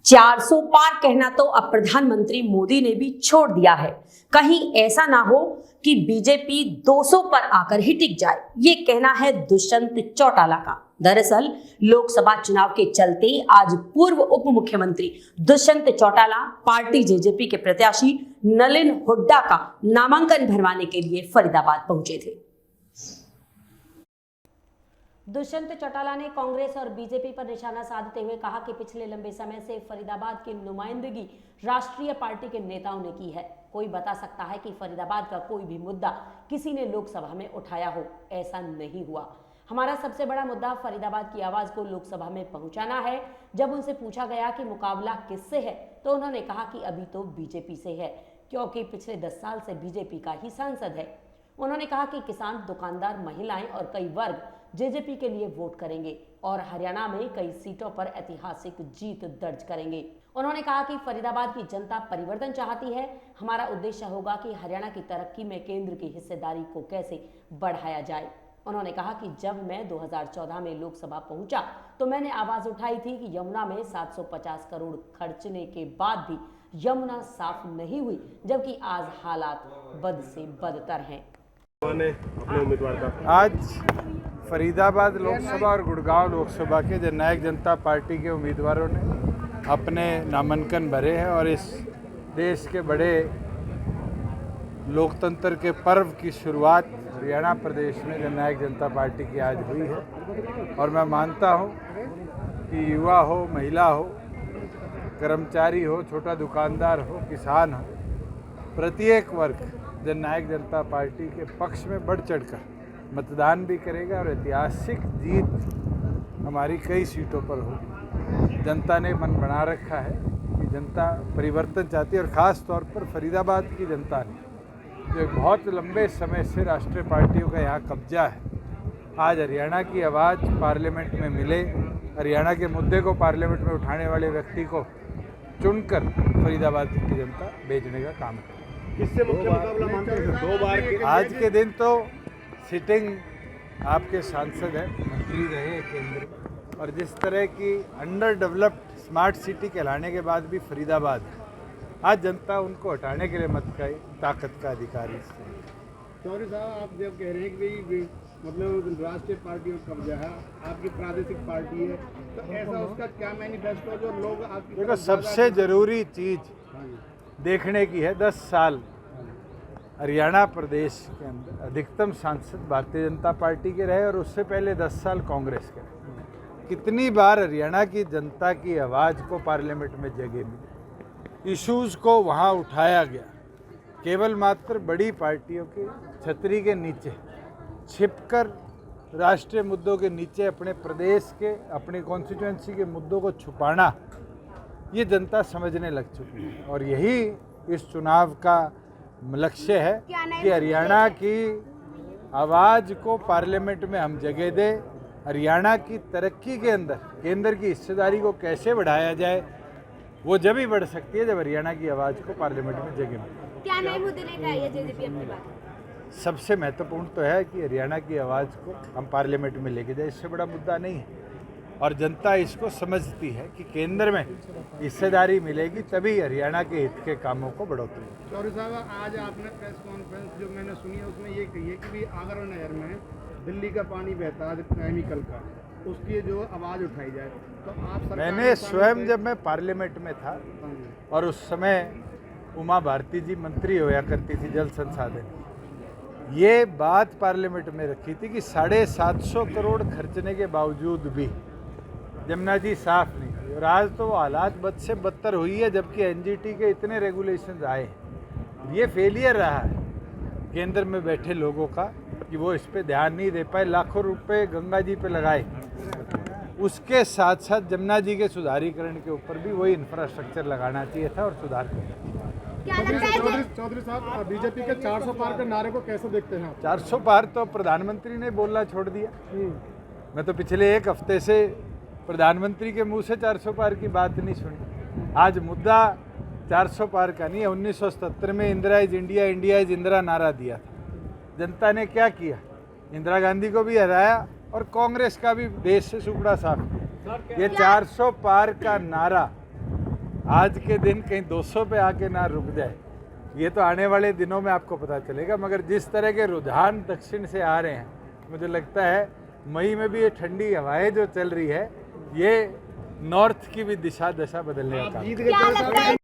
400 पार कहना तो अब प्रधानमंत्री मोदी ने भी छोड़ दिया है। कहीं ऐसा ना हो कि बीजेपी 200 पर आकर ही टिक जाए, ये कहना है दुष्यंत चौटाला का। दरअसल लोकसभा चुनाव के चलते आज पूर्व उप मुख्यमंत्री दुष्यंत चौटाला पार्टी जेजेपी के प्रत्याशी नलिन हुड्डा का नामांकन भरवाने के लिए फरीदाबाद पहुंचे थे। दुष्यंत चौटाला ने कांग्रेस और बीजेपी पर निशाना साधते हुए कहा कि पिछले लंबे समय से फरीदाबाद की नुमाइंदगी राष्ट्रीय पार्टी के नेताओं ने की है। कोई बता सकता है कि फरीदाबाद का कोई भी मुद्दा किसी ने लोकसभा में उठाया हो? ऐसा नहीं हुआ। हमारा सबसे बड़ा मुद्दा फरीदाबाद की आवाज को लोकसभा में पहुंचाना है। जब उनसे पूछा गया कि मुकाबला किससे है, तो उन्होंने कहा कि अभी तो बीजेपी से है, क्योंकि पिछले 10 साल से बीजेपी का ही सांसद है। उन्होंने कहा कि किसान, दुकानदार, महिलाएं और कई वर्ग जेजेपी के लिए वोट करेंगे और हरियाणा में कई सीटों पर ऐतिहासिक जीत दर्ज करेंगे। उन्होंने कहा कि फरीदाबाद की जनता परिवर्तन चाहती है। हमारा उद्देश्य होगा कि हरियाणा की तरक्की में केंद्र की हिस्सेदारी को कैसे बढ़ाया जाए। उन्होंने कहा कि जब मैं 2014 में लोकसभा पहुंचा तो मैंने आवाज उठाई थी कि यमुना में 750 करोड़ खर्चने के बाद भी यमुना साफ नहीं हुई, जबकि आज हालात बद से बदतर हैं। अपने उम्मीदवार का आज फरीदाबाद लोकसभा और गुड़गांव लोकसभा के जननायक जनता पार्टी के उम्मीदवारों ने अपने नामांकन भरे हैं और इस देश के बड़े लोकतंत्र के पर्व की शुरुआत हरियाणा प्रदेश में जननायक जनता पार्टी की आज हुई है। और मैं मानता हूं कि युवा हो, महिला हो, कर्मचारी हो, छोटा दुकानदार हो, किसान हो, प्रत्येक वर्ग जननायक जनता पार्टी के पक्ष में बढ़ चढ़कर मतदान भी करेगा और ऐतिहासिक जीत हमारी कई सीटों पर होगी। जनता ने मन बना रखा है कि जनता परिवर्तन चाहती है और ख़ास तौर पर फरीदाबाद की जनता ने, जो एक बहुत लंबे समय से राष्ट्रीय पार्टियों का यहाँ कब्जा है, आज हरियाणा की आवाज़ पार्लियामेंट में मिले, हरियाणा के मुद्दे को पार्लियामेंट में उठाने वाले व्यक्ति को चुनकर फरीदाबाद की जनता भेजने का काम करे। किससे मुख्य मुकाबला मानते हैं? 2 बार आज के दिन तो सिटिंग आपके सांसद हैं, मंत्री रहे केंद्र में, और जिस तरह की अंडर डेवलप्ड स्मार्ट सिटी कहलाने के बाद भी फरीदाबाद है, आज जनता उनको हटाने के लिए मत का ताकत का अधिकारी। चौधरी साहब, आप जब कह रहे हैं कि मतलब राष्ट्रीय पार्टी का कब्जा है, आपकी प्रादेशिक पार्टी है, तो ऐसा उसका क्या मैनिफेस्टो जो लोग आपकी देखो, सबसे ज़रूरी चीज़ देखने की है 10 साल हरियाणा प्रदेश के अंदर अधिकतम सांसद भारतीय जनता पार्टी के रहे और उससे पहले 10 साल कांग्रेस के रहे। कितनी बार हरियाणा की जनता की आवाज़ को पार्लियामेंट में जगह मिली, इश्यूज़ को वहाँ उठाया गया। केवल मात्र बड़ी पार्टियों की छतरी के नीचे छिपकर राष्ट्रीय मुद्दों के नीचे अपने प्रदेश के, अपनी कॉन्स्टिट्यूएंसी के मुद्दों को छुपाना, ये जनता समझने लग चुकी है। और यही इस चुनाव का लक्ष्य है कि हरियाणा की आवाज़ को पार्लियामेंट में हम जगह दें। हरियाणा की तरक्की के अंदर केंद्र की हिस्सेदारी को कैसे बढ़ाया जाए, वो जब ही बढ़ सकती है जब हरियाणा की आवाज़ को पार्लियामेंट में जगह मिले। क्या नए मुद्दे लेकर आई है जेजेपी अपनी बात? सबसे महत्वपूर्ण तो है कि हरियाणा की आवाज़ को हम पार्लियामेंट में लेके जाए, इससे बड़ा मुद्दा नहीं है। और जनता इसको समझती है कि केंद्र में हिस्सेदारी मिलेगी तभी हरियाणा के हित के कामों को बढ़ोतरी। चौधरी साहब, आज आपने प्रेस कॉन्फ्रेंस जो मैंने सुनी है उसमें ये कही है कि भी आगरा नहर में दिल्ली का पानी बहता है केमिकल का, उसकी जो आवाज़ उठाई जाए, तो आप मैंने स्वयं, जब मैं पार्लियामेंट में था और उस समय उमा भारती जी मंत्री होया करती थी जल संसाधन, ये बात पार्लियामेंट में रखी थी कि 750 करोड़ खर्चने के बावजूद भी यमुना जी साफ नहीं हुई। और आज तो वो हालात बद से बदतर हुई है, जबकि एनजीटी के इतने रेगुलेशंस आए। ये फेलियर रहा है केंद्र में बैठे लोगों का कि वो इस पे ध्यान नहीं दे पाए। लाखों रुपए गंगा जी पे लगाए, उसके साथ साथ यमुना जी के सुधारीकरण के ऊपर भी वही इंफ्रास्ट्रक्चर लगाना चाहिए था और सुधार करना। चौधरी साहब, बीजेपी के 400 पार के नारे को कैसे देखते हैं? 400 पार तो प्रधानमंत्री ने बोलना छोड़ दिया। मैं तो पिछले 1 हफ्ते से प्रधानमंत्री के मुंह से 400 पार की बात नहीं सुनी। आज मुद्दा 400 पार का नहीं है। 1977 में Indira is India, India is Indira नारा दिया था। जनता ने क्या किया? इंदिरा गांधी को भी हराया और कांग्रेस का भी देश से सुपड़ा साफ किया। ये 400 पार का नारा आज के दिन कहीं 200 पे आके ना रुक जाए, ये तो आने वाले दिनों में आपको पता चलेगा। मगर जिस तरह के रुझान दक्षिण से आ रहे हैं, मुझे लगता है मई में भी ये ठंडी हवाएं जो चल रही है, ये नॉर्थ की भी दिशा दशा बदलने का काम जीत क्या लगता है